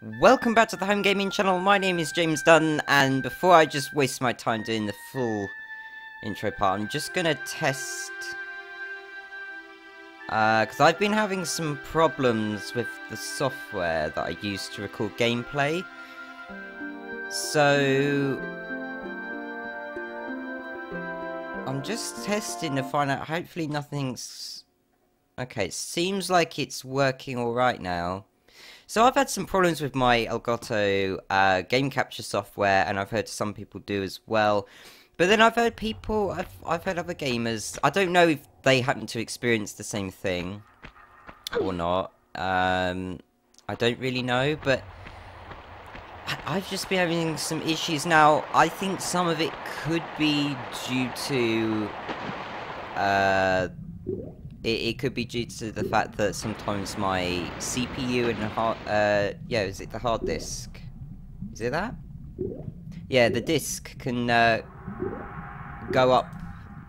Welcome back to the Home Gaming channel. My name is James Dunn, and before I just waste my time doing the full intro part, I'm just gonna test, because I've been having some problems with the software that I use to record gameplay. So I'm just testing to find out, hopefully nothing's... Okay, it seems like it's working alright now. So I've had some problems with my Elgato game capture software, and I've heard some people do as well. But then I've heard people, I've heard other gamers, I don't know if they happen to experience the same thing or not. I don't really know, but I've just been having some issues now. I think some of it could be due to it could be due to the fact that sometimes my CPU and hard, yeah, is it the hard disk? Is it that? Yeah, the disk can go up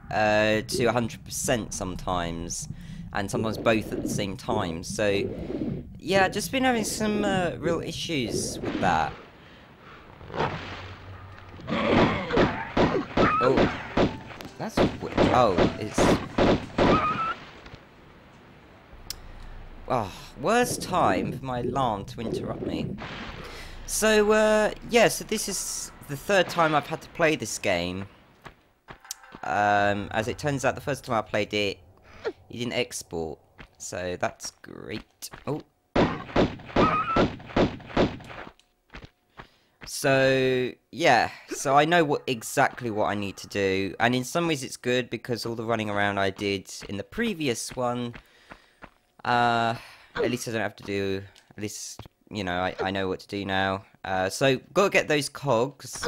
to 100% sometimes, and sometimes both at the same time. So, yeah, I've just been having some real issues with that. Oh, that's weird. Oh, it's... Oh, worst time for my alarm to interrupt me. So, yeah, so this is the third time I've had to play this game. As it turns out, the first time I played it, it didn't export. So, that's great. Oh. So, yeah, so I know exactly what I need to do. And in some ways it's good, because all the running around I did in the previous one... at least I don't have to do, at least, you know, I know what to do now. So, gotta get those cogs,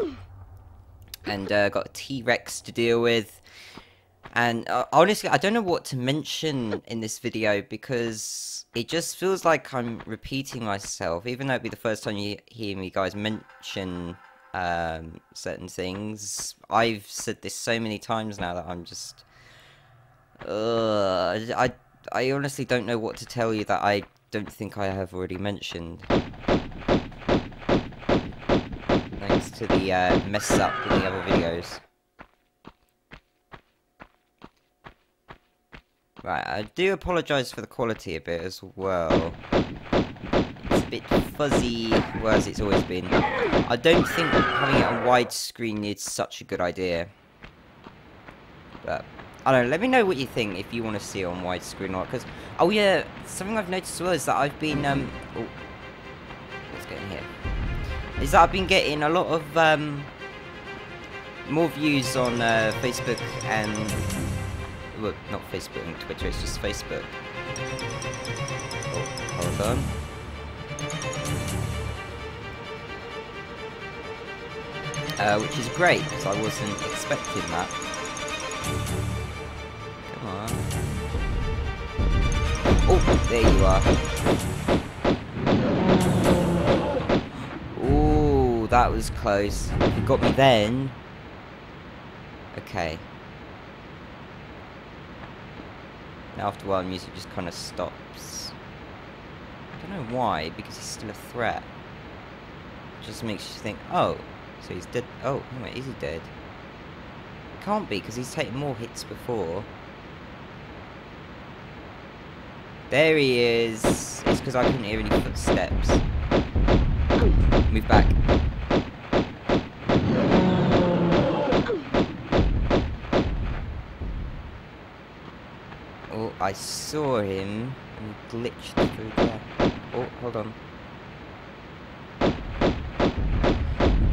and got a T-Rex to deal with. And honestly, I don't know what to mention in this video, because it just feels like I'm repeating myself, even though it'd be the first time you hear me guys mention certain things. I've said this so many times now that I'm just... I honestly don't know what to tell you that I don't think I have already mentioned. Thanks to the mess up in the other videos. Right, I do apologise for the quality a bit as well. It's a bit fuzzy, whereas it's always been. I don't think having it on widescreen is such a good idea. But... I don't know, let me know what you think, if you want to see it on widescreen or not, because... Oh yeah, something I've noticed as well is that I've been, oh, let's get in here. Is that I've been getting a lot of, more views on, Facebook and... Well, not Facebook and Twitter, it's just Facebook. Oh, hold on. Which is great, because I wasn't expecting that. Oh, there you are. Ooh, that was close. You got me then. Okay. Now after a while, the music just kind of stops. I don't know why, because he's still a threat. It just makes you think, oh, so he's dead. Oh, wait, is he dead? It can't be, because he's taken more hits before. There he is. It's because I couldn't hear any footsteps. Move back. Oh, I saw him and he glitched through there. Oh, hold on.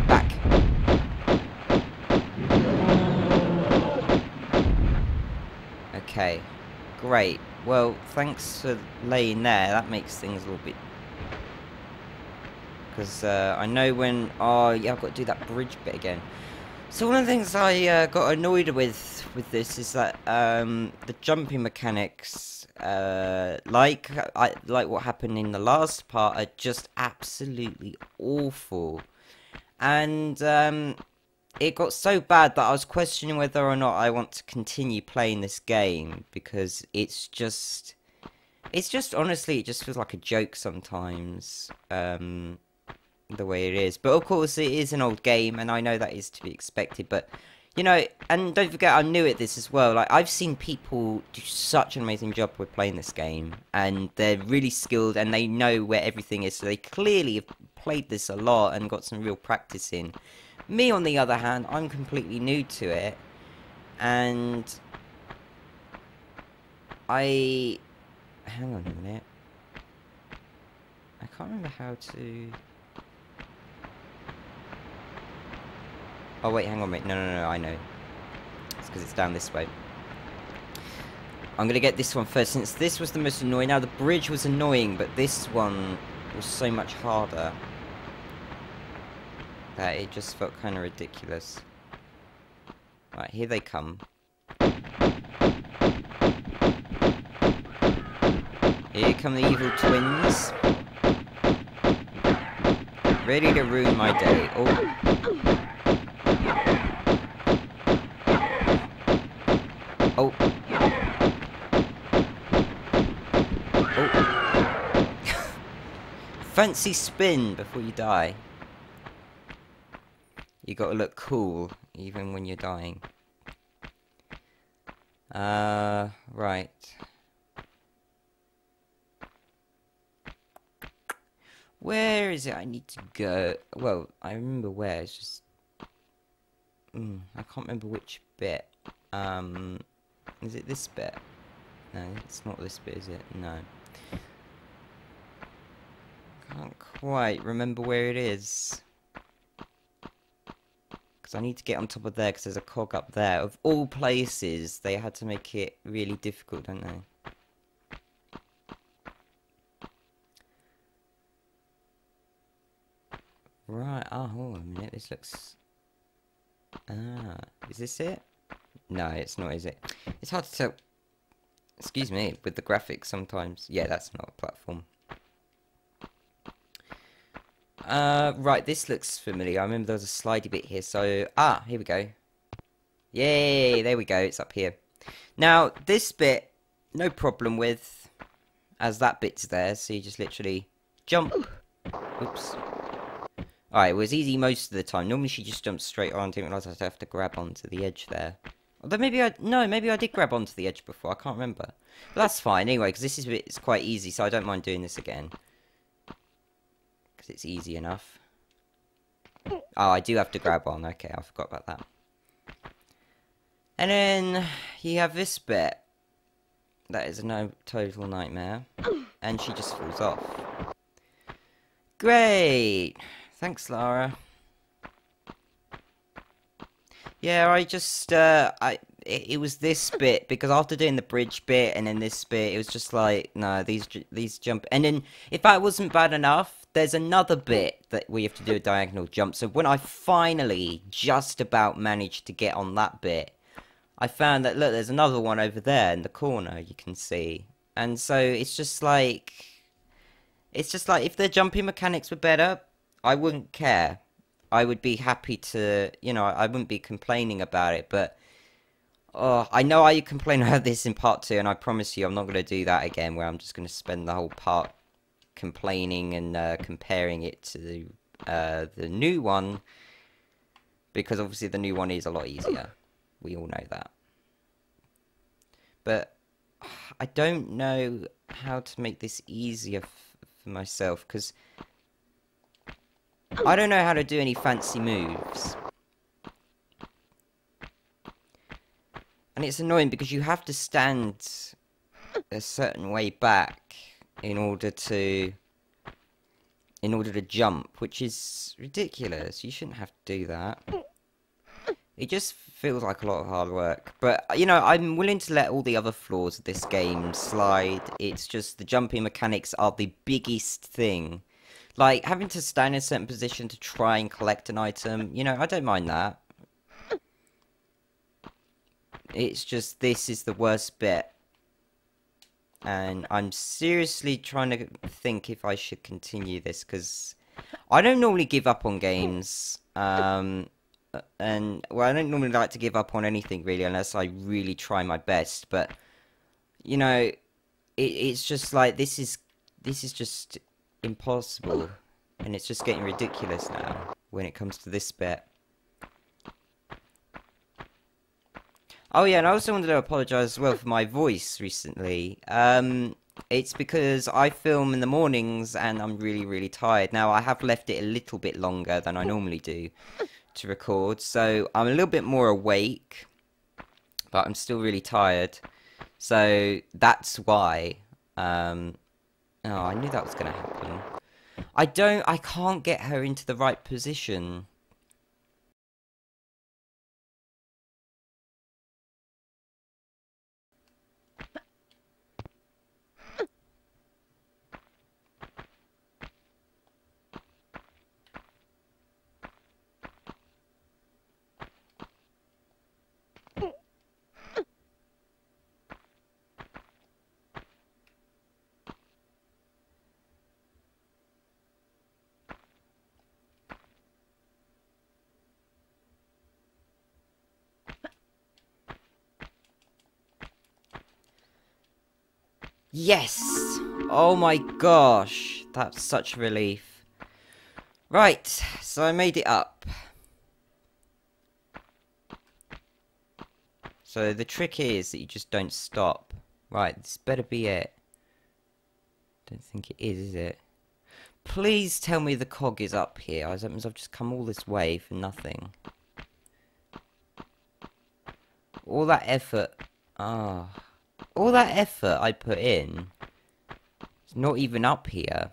Back. Okay. Great. Well, thanks for laying there. That makes things a little bit... Because I know when... Oh, yeah, I've got to do that bridge bit again. So one of the things I got annoyed with this is that the jumping mechanics, like what happened in the last part, are just absolutely awful. And it got so bad that I was questioning whether or not I want to continue playing this game, because it's just honestly, it just feels like a joke sometimes. the way it is. But of course, it is an old game, and I know that is to be expected. But you know, and don't forget, I'm new at this as well. Like, I've seen people do such an amazing job with playing this game, and they're really skilled, and they know where everything is. So they clearly have played this a lot and got some real practice in. Me, on the other hand, I'm completely new to it, and hang on a minute. I can't remember how to... Oh wait, hang on a minute. No, I know. It's because it's down this way. I'm going to get this one first, since this was the most annoying. Now, the bridge was annoying, but this one was so much harder that it just felt kind of ridiculous. Right, here they come. Here come the evil twins. Ready to ruin my day. Oh. Oh. Oh. Fancy spin before you die. You gotta look cool, even when you're dying. Right. Where is it I need to go? Well, I remember where, it's just... I can't remember which bit. Is it this bit? No, it's not this bit, is it? No. Can't quite remember where it is. Because I need to get on top of there, because there's a cog up there. Of all places, they had to make it really difficult, don't they? Right, hold on a minute, this looks... is this it? No, it's not, is it? It's hard to tell. Excuse me, with the graphics sometimes. Yeah, that's not a platform. Right, this looks familiar. I remember there was a slidey bit here, so... here we go. Yay, there we go, it's up here. Now, this bit, no problem with, as that bit's there, so you just literally jump. Oops. Alright, it was easy most of the time. Normally she just jumps straight on. I didn't realise I'd have to grab onto the edge there. Although maybe maybe I did grab onto the edge before. I can't remember. But that's fine anyway, because this is it's quite easy, so I don't mind doing this again. Because it's easy enough. Oh, I do have to grab on. Okay, I forgot about that. And then you have this bit. That is a total nightmare. And she just falls off. Great! Thanks, Lara. Yeah, I just, it was this bit, because after doing the bridge bit and then this bit, it was just like, no, these jump, and then, if that wasn't bad enough, there's another bit that we have to do a diagonal jump, so when I finally just about managed to get on that bit, I found that, look, there's another one over there in the corner, you can see, and so it's just like, if the jumping mechanics were better, I wouldn't care. I would be happy to, you know, I wouldn't be complaining about it, but I know I complain about this in part 2, and I promise you I'm not going to do that again, where I'm just going to spend the whole part complaining and comparing it to the new one, because obviously the new one is a lot easier. We all know that. But I don't know how to make this easier for myself, because I don't know how to do any fancy moves. And it's annoying because you have to stand a certain way back in order to jump, which is ridiculous. You shouldn't have to do that. It just feels like a lot of hard work. But, you know, I'm willing to let all the other flaws of this game slide. It's just the jumping mechanics are the biggest thing. Like, having to stand in a certain position to try and collect an item, you know, I don't mind that. It's just, this is the worst bit. And I'm seriously trying to think if I should continue this, because I don't normally give up on games. And, well, I don't normally like to give up on anything, really, unless I really try my best. But, you know, it's just like, this is just impossible. And it's just getting ridiculous now when it comes to this bit. Oh yeah, and I also wanted to apologise as well for my voice recently. It's because I film in the mornings and I'm really, really tired. Now, I have left it a little bit longer than I normally do to record, so I'm a little bit more awake, but I'm still really tired. So that's why. Oh, I knew that was going to happen. I can't get her into the right position. Yes! Oh my gosh, that's such a relief. Right, so I made it up. So the trick is that you just don't stop. Right, this better be it. Don't think it is it? Please tell me the cog is up here. That means I've just come all this way for nothing. All that effort. All that effort I put in. It's not even up here.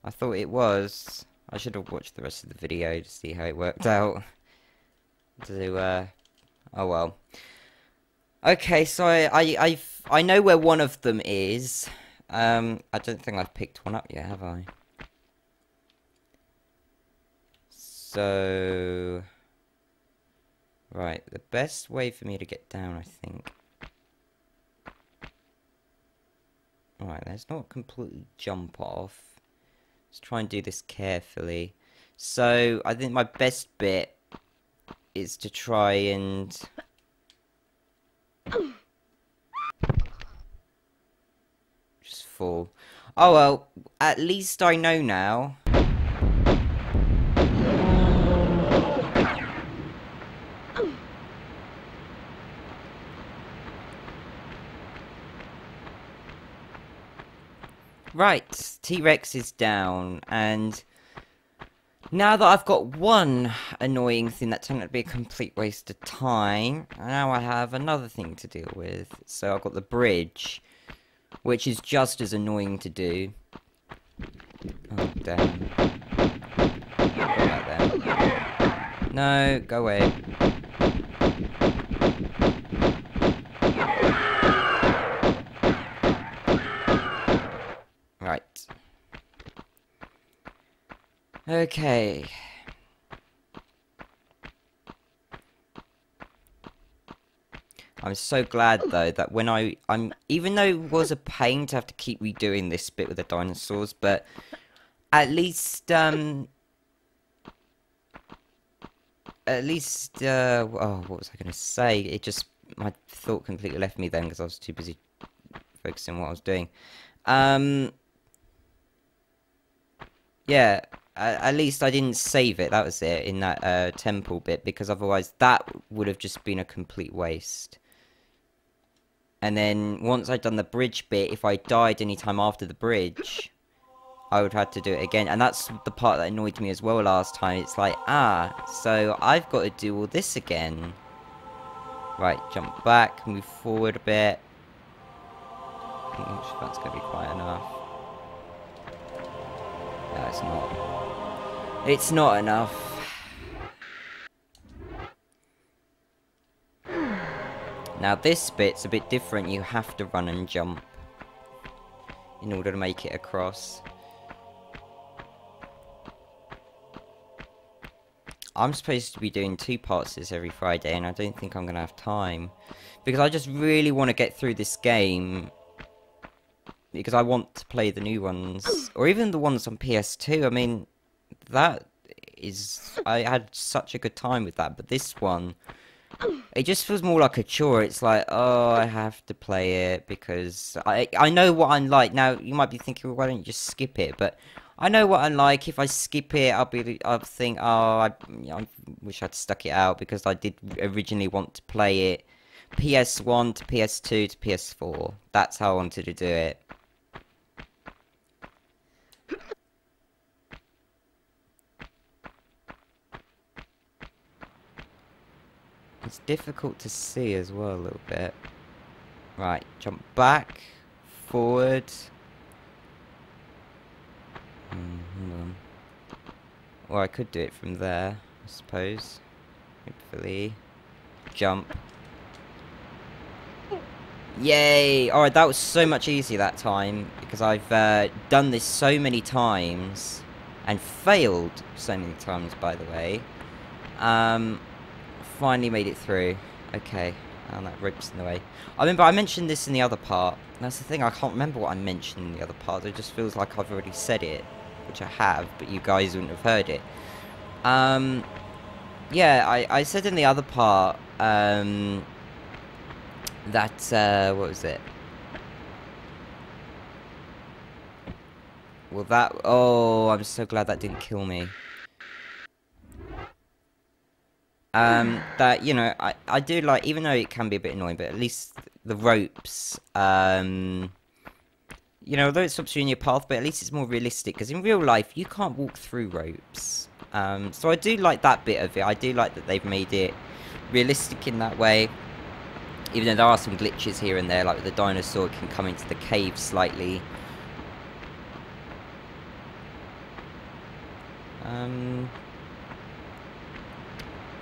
I thought it was. I should have watched the rest of the video to see how it worked out. Oh well. Okay, so I know where one of them is. I don't think I've picked one up yet, have I? So right, the best way for me to get down, I think. Alright, let's not completely jump off. Let's try and do this carefully. So I think my best bit is to try and just fall. Oh well, at least I know now. Right, T-Rex is down, and now that I've got one annoying thing that turned out to be a complete waste of time, now I have another thing to deal with. So I've got the bridge, which is just as annoying to do. Oh, damn. Go back there. No, go away. Right. Okay. I'm so glad though that when I'm even though it was a pain to have to keep redoing this bit with the dinosaurs, but at least oh, what was I gonna say? It just, my thought completely left me then because I was too busy focusing on what I was doing. Yeah, at least I didn't save it, that was it, in that temple bit, because otherwise that would have just been a complete waste. And then, once I'd done the bridge bit, if I died any time after the bridge, I would have to do it again. And that's the part that annoyed me as well last time. It's like, so I've got to do all this again. Right, jump back, move forward a bit. I think that's going to be quite enough. No, it's not. It's not enough. Now this bit's a bit different. You have to run and jump in order to make it across. I'm supposed to be doing 2 parts of this every Friday, and I don't think I'm going to have time. Because I just really want to get through this game. Because I want to play the new ones. Or even the ones on PS2. I mean, that is... I had such a good time with that. But this one, It just feels more like a chore. It's like, oh, I have to play it because I know what I'm like. Now, you might be thinking, well, why don't you just skip it? But I know what I'm like. If I skip it, I'll think, oh, I wish I'd stuck it out because I did originally want to play it PS1 to PS2 to PS4. That's how I wanted to do it. It's difficult to see as well a little bit. Right, jump back, forward. Hold on. Or I could do it from there, I suppose. Hopefully. Jump. Yay! Alright, that was so much easier that time. Because I've done this so many times. And failed so many times, by the way. Finally made it through. Okay. And that rope's in the way. I remember I mentioned this in the other part. That's the thing, I can't remember what I mentioned in the other part. It just feels like I've already said it. Which I have, but you guys wouldn't have heard it. Yeah, I said in the other part, that, what was it? Well, that, oh, I'm so glad that didn't kill me. That, you know, I do like, even though it can be a bit annoying, but at least the ropes, you know, although it stops you in your path, but at least it's more realistic, because in real life, you can't walk through ropes. So I do like that bit of it. I do like that they've made it realistic in that way. Even though there are some glitches here and there, like the dinosaur can come into the cave slightly.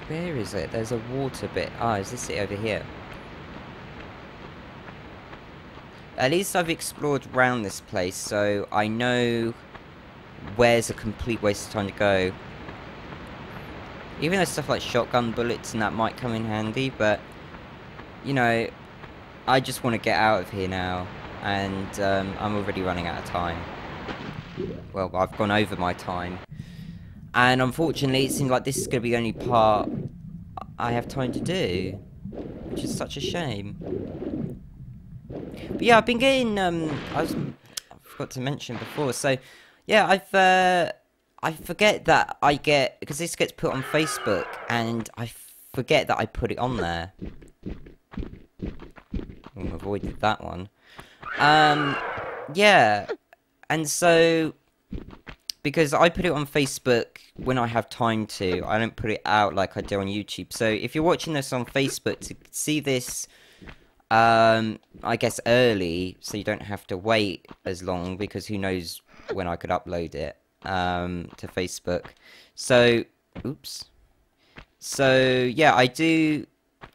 Where is it? There's a water bit. Ah, is this it over here? At least I've explored around this place, so I know where's a complete waste of time to go. Even though stuff like shotgun bullets and that might come in handy, but, you know, I just want to get out of here now, and I'm already running out of time. Well, I've gone over my time. And unfortunately, it seems like this is going to be the only part I have time to do, which is such a shame. But yeah, I've been getting, I forgot to mention before, so, yeah, I forget that I get, because this gets put on Facebook, and I forget that I put it on there. Oh, avoided that one. Yeah, and so, because I put it on Facebook when I have time to, I don't put it out like I do on YouTube. So if you're watching this on Facebook, to see this, I guess early, so you don't have to wait as long, because who knows when I could upload it to Facebook. So, oops. So, yeah, I do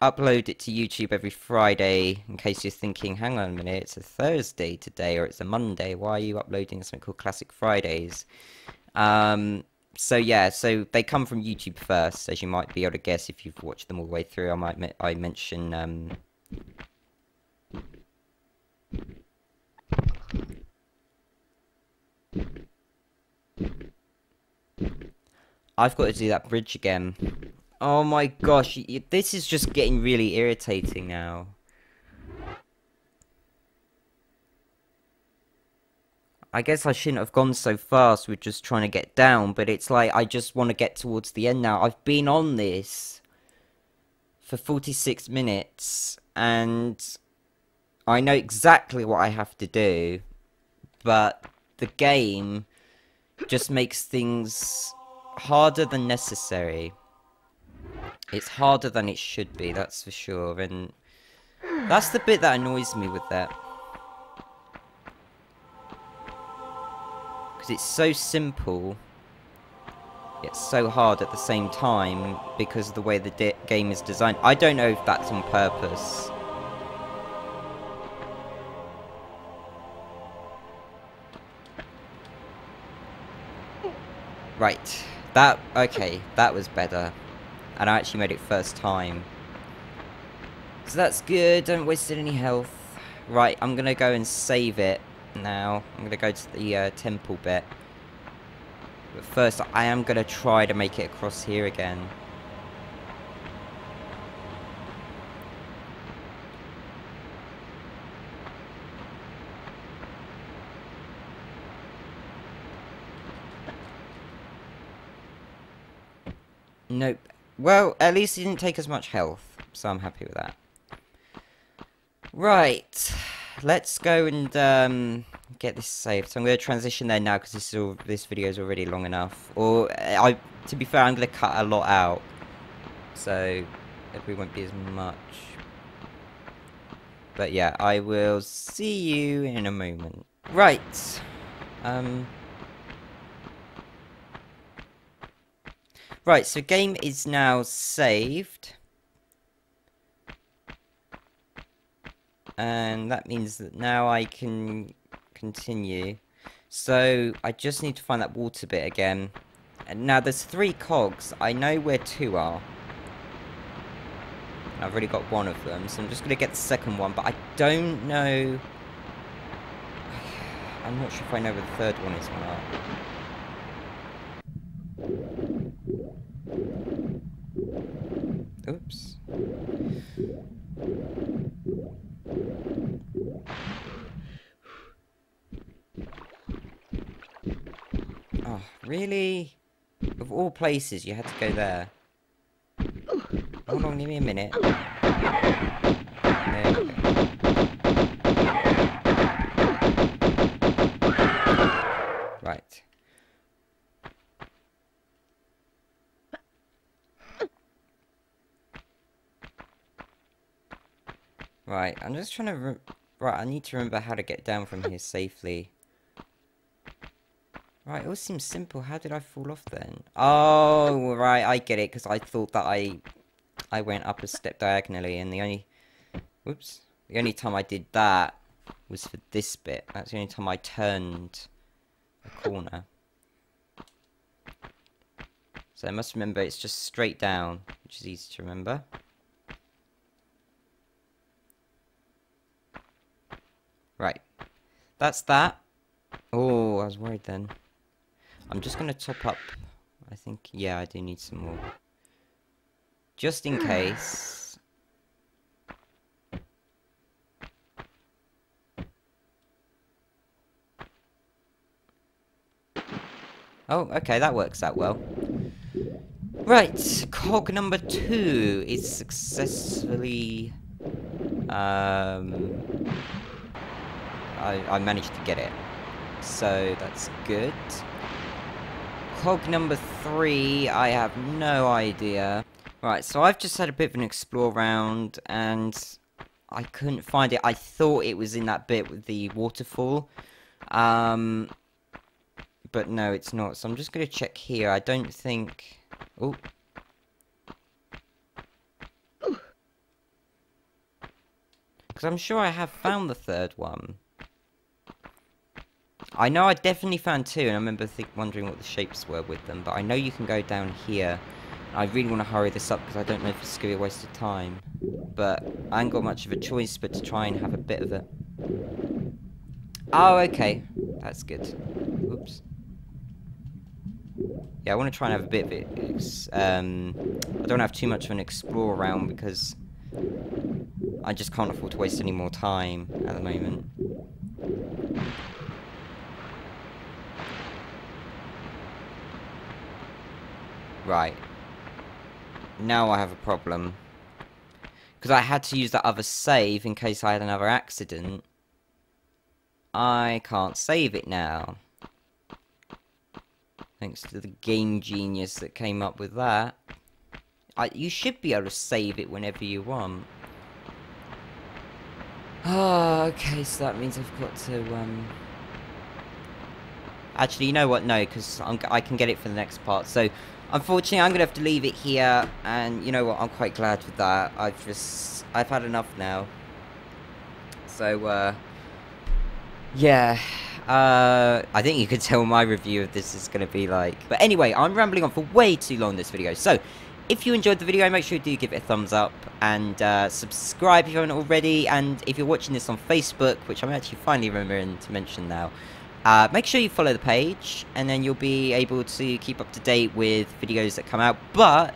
upload it to YouTube every Friday, in case you're thinking, hang on a minute, it's a Thursday today, or it's a Monday, why are you uploading something called Classic Fridays? So yeah, so they come from YouTube first, as you might be able to guess if you've watched them all the way through. I mention, I've got to do that bridge again. Oh my gosh, this is just getting really irritating now. I guess I shouldn't have gone so fast with just trying to get down, but it's like I just want to get towards the end now. I've been on this for 46 minutes, and I know exactly what I have to do, but the game just makes things harder than necessary. It's harder than it should be, that's for sure, and that's the bit that annoys me with that. Because it's so simple, yet so hard at the same time, because of the way the game is designed. I don't know if that's on purpose. Right, okay, that was better. And I actually made it first time. So that's good, don't waste any health. Right, I'm gonna go and save it now. I'm gonna go to the temple bit. But first, I am gonna try to make it across here again. Nope. Well, at least he didn't take as much health, so I'm happy with that. Right. Let's go and get this saved. So I'm going to transition there now because this video is already long enough. Or to be fair, I'm going to cut a lot out, so it won't be as much. But yeah, I will see you in a moment. Right. Right, so game is now saved. And that means that now I can continue. So I just need to find that water bit again. And now there's 3 cogs. I know where 2 are. I've already got one of them, so I'm just going to get the second one, but I don't know... I'm not sure if I know where the third one is or not. Oops. Oh, really? Of all places, you had to go there. Hold on, give me a minute. There we go. Right. Right, I'm just trying to... Right, I need to remember how to get down from here safely. Right, it all seems simple. How did I fall off then? Oh, right, I get it, because I thought that I went up a step diagonally, and the only time I did that was for this bit. That's the only time I turned a corner. So I must remember it's just straight down, which is easy to remember. Right. That's that. Oh, I was worried then. I'm just going to top up. I think, yeah, I do need some more. Just in case. Oh, okay, that works out well. Right, cog number 2 is successfully... I managed to get it. So, that's good. Cog number 3, I have no idea. Right, so I've just had a bit of an explore round, and I couldn't find it. I thought it was in that bit with the waterfall. But no, it's not. So I'm just going to check here. I don't think... Oh. Because I'm sure I have found the third one. I know I definitely found 2, and I remember wondering what the shapes were with them, but I know you can go down here. I really want to hurry this up because I don't know if it's going to be a waste of time. But I ain't got much of a choice but to try and have a bit of a... Oh, okay. That's good. Oops. Yeah, I want to try and have a bit of it. I don't have too much of an explore around because I just can't afford to waste any more time at the moment. Right. Now I have a problem. Because I had to use that other save in case I had another accident. I can't save it now. Thanks to the game genius that came up with that. You should be able to save it whenever you want. Oh, okay, so that means I've got to, Actually, you know what? No, because I can get it for the next part. So, unfortunately, I'm going to have to leave it here. And, you know what? I'm quite glad with that. I've had enough now. So, yeah. I think you could tell my review of this is going to be like... But anyway, I'm rambling on for way too long in this video. So, if you enjoyed the video, make sure you do give it a thumbs up. And subscribe if you haven't already. And if you're watching this on Facebook, which I'm actually finally remembering to mention now, make sure you follow the page. And then you'll be able to keep up to date with videos that come out. But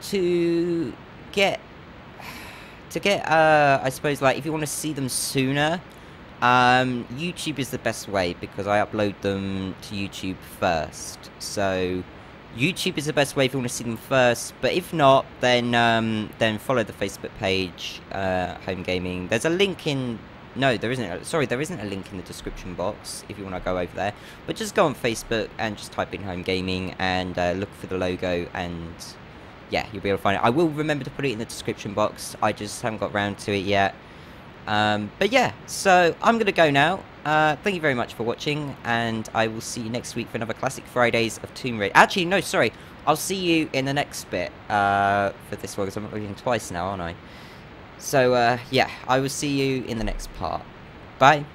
to get... I suppose, like, if you want to see them sooner... YouTube is the best way because I upload them to YouTube first. So YouTube is the best way if you want to see them first, but if not, then follow the Facebook page, Home Gaming. There's a link in... No, there isn't. Sorry, there isn't a link in the description box if you want to go over there. But just go on Facebook and just type in Home Gaming and look for the logo, and yeah, you'll be able to find it. I will remember to put it in the description box. I just haven't got round to it yet. But yeah, so I'm going to go now. Thank you very much for watching, and I will see you next week for another Classic Fridays of Tomb Raider. Actually, no, sorry. I'll see you in the next bit for this one, because I'm uploading twice now, aren't I? So, yeah, I will see you in the next part. Bye.